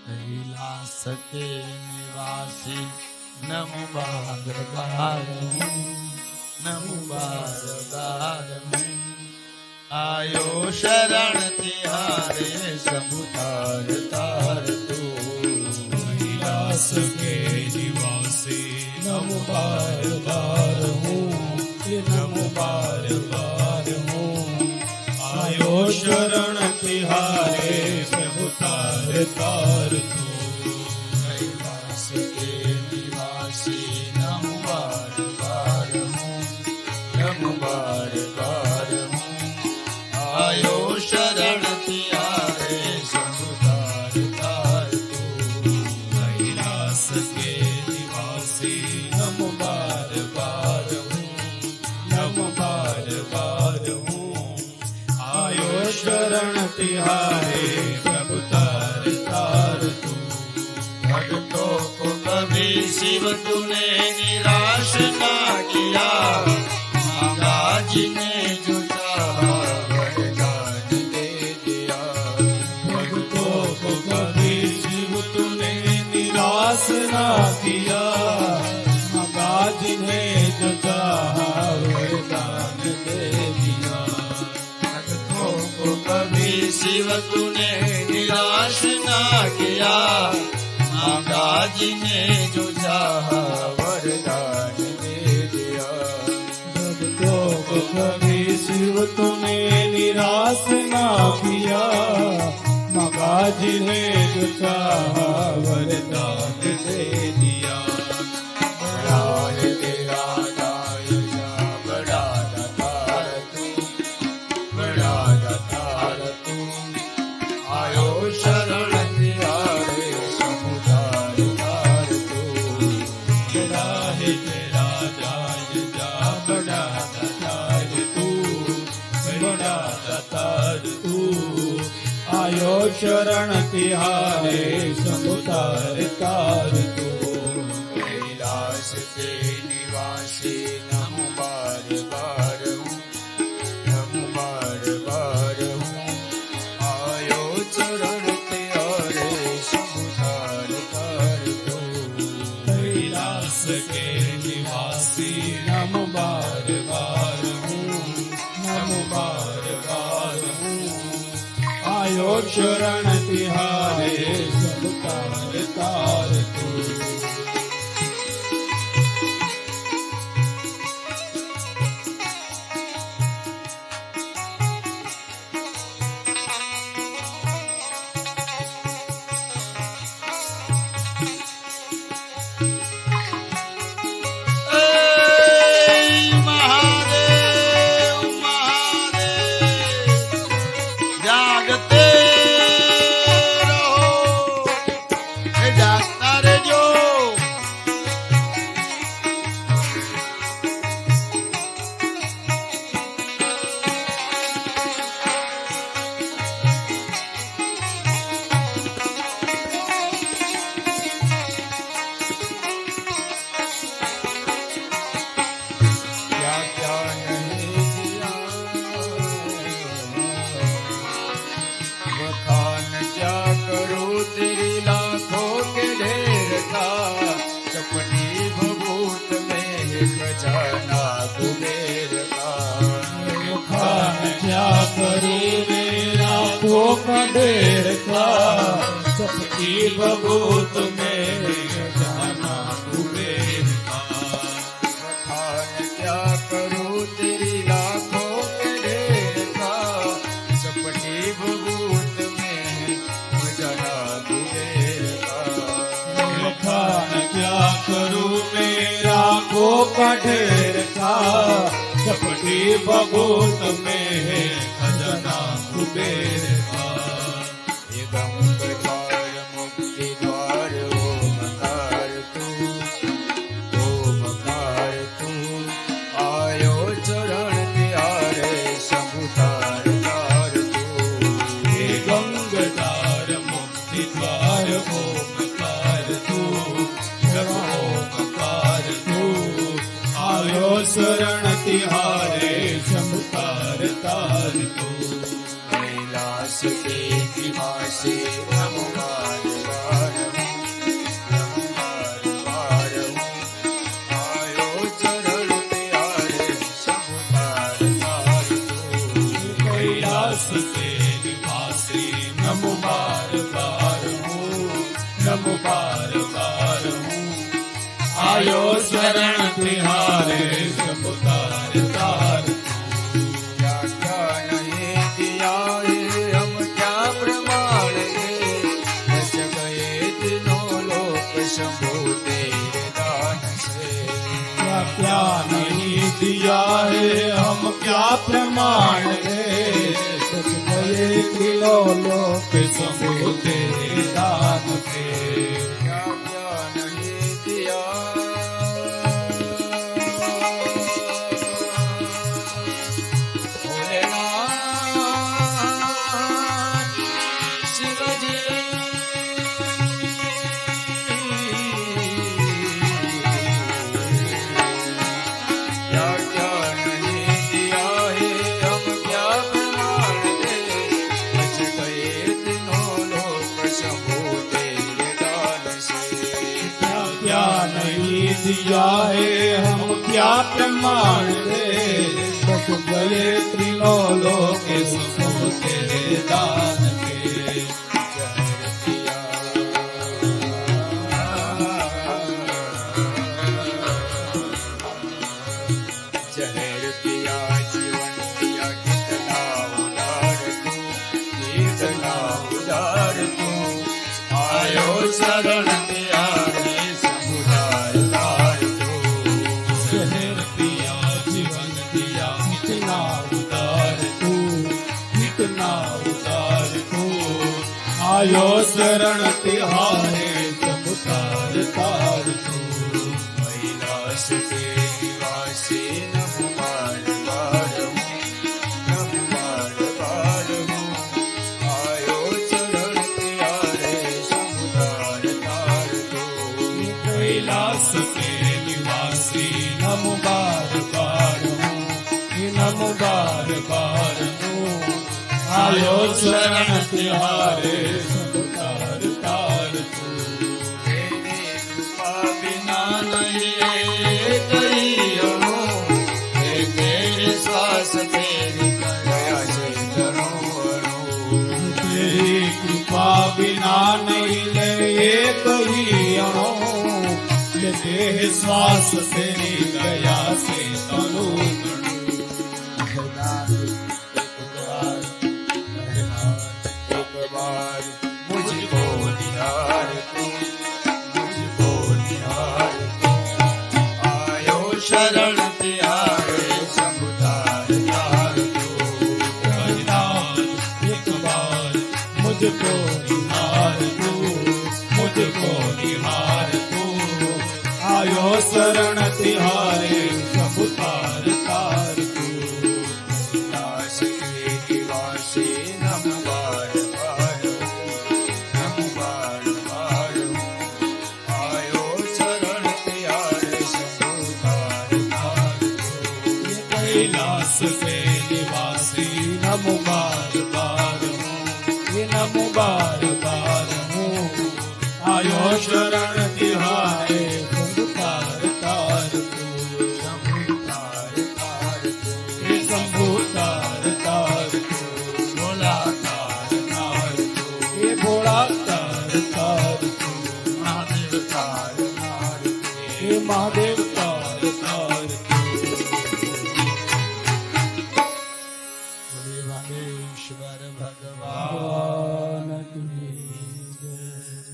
कैलास के निवासी नमो बार बार हूँ, नमो बार बार हूँ। आयो शरण तिहारे सब तार तार तू। कैलास के निवासी नमो बार बार हूँ, नमो बार बार हूँ। आयो शरण तिहारे सब तार तार तू। कैलास के निवासी नमो बार बार हूँ, नमो बार बार हूँ। आयो शरण तिहारे सब तार तार तू। कैलास के निवासी नमो बार बार हूँ, नमो बार बार हूँ। आयो शरण तिहारे सब तार तार तू। भक्तों को कभी शिव तूने निराश ना किया, मांगा जिन्हें जो चाहा वरदान दे दिया। भक्तों को कभी शिव तूने निराश ना किया, मगा जिन्हें जो चाहा वरदान दे दिया। भक्तों को कभी शिव तूने निराश ना किया, मांगा जिन्हें जो चाहा वरदान दे दिया। भक्तों को कभी शिव तूने निराश ना किया, मगा जिन्हें जो चाहा वरदान दे दिया। बड़ा है तेरा दायरा, बड़ा दातार तू, बड़ा दातार तू। आयो शरण तिहारे सब तार तार तू। बड़ा है तेरा दायरा, बड़ा दातार तू, बड़ा दातार तू। आयो शरण तिहारे सब तार तार तू। कैलास के निवासी नमो बार बार हूँ, नमो बार बार हूँ। आयो चरण तिहारे सब तार तार तू। कैलास के निवासी नमो बार बार हूँ, नमो बार बार हूँ। आयो शरण तिहारे सब तार तार तू। महादेव महादेव जागते रहो, जागता रहो। क्या क्या नहीं किया, बखान क्या करूं तेरी लाखों के ढेर का। चपटी भभूत में खजाना कुबेर का। खान क्या करे मेरा का ढेर का, चपटी बबूत में जाना कुबेर का। बखान क्या करूं तेरी लाखों के ढेर का। चपटी भभूत में खजाना कुबेर का। खान क्या करूं मेरा का ढेर का, चपटी बबूत में खजाना कुबेर का। ये गंग द्वार मुक्ति द्वार ओमकार तू, ओमकार तू। आयो चरण तिहारे सब तार तार तू। हे गंगदार मुक्ति द्वार ओमकार तू, जब ओमकार तू। आयो शरण तिहारे सब तार तार तू। कैलास के निवासी नमो बार बार नमो बार बार हूँ आयो शरण तिहारे सब तार तार क्या क्या नहीं दिया है हम क्या प्रमाण है बच गए तीनों लोक शंभु तेरे दान से क्या क्या नहीं दिया है हम क्या प्रमाण है सच गए तीनों लोक शंभु तेरे दान से क्या क्या नहीं दिया भोलेनाथ शिव जी क्या क्या नहीं दिया है हम क्या प्रमाण दे बच गए तीनों लोक शंभु तेरे दान से क्या क्या नहीं दिया है हम क्या प्रमाण दे बच गए तीनों लोक शंभु तेरे दान के जहर पिया जहर पिया जीवन पिया कितना उदार तू आयो शरण त्यारे समुदाय तार तू शहर पिया जीवन दिया कितना उदार तू आयो शरण तिहारे सब तार तार तू कैलाश के निवासी नमो बार बार हूँ आयो चरण त्यारे समुदाय तार तू कैलाश के निवासी नमो बार बार हूँ नमो बार बार हूँ आयो शरण तिहारे सब तार तार तू तेरी कृपा बिना नहीं कहीं हो तेरे श्वास तेरी दया से तेरी कृपा बिना नहीं ले कहीं अणो ये देह श्वास तेरी दया से तनु एक बार मुझको निहार तू आयो शरण त्यारे समुदाय तार तू एक बार मुझको निहार तू आयो शरण तिहारे सब तार तार तू दास के निवासी नमो बार बार हूँ आयो शरण त्यारे समुदाय तार तू कैलाश के निवासी नमो बार बार हूँ नमो बार बार हूँ आयो शरण तिहारे सब तार तार तू शंभु तार तार तू भोला तार तार तू ये भोला तार तार तू महादेव तार तार ये महादेव तार तार तू बोले वागेश्वर भगवान की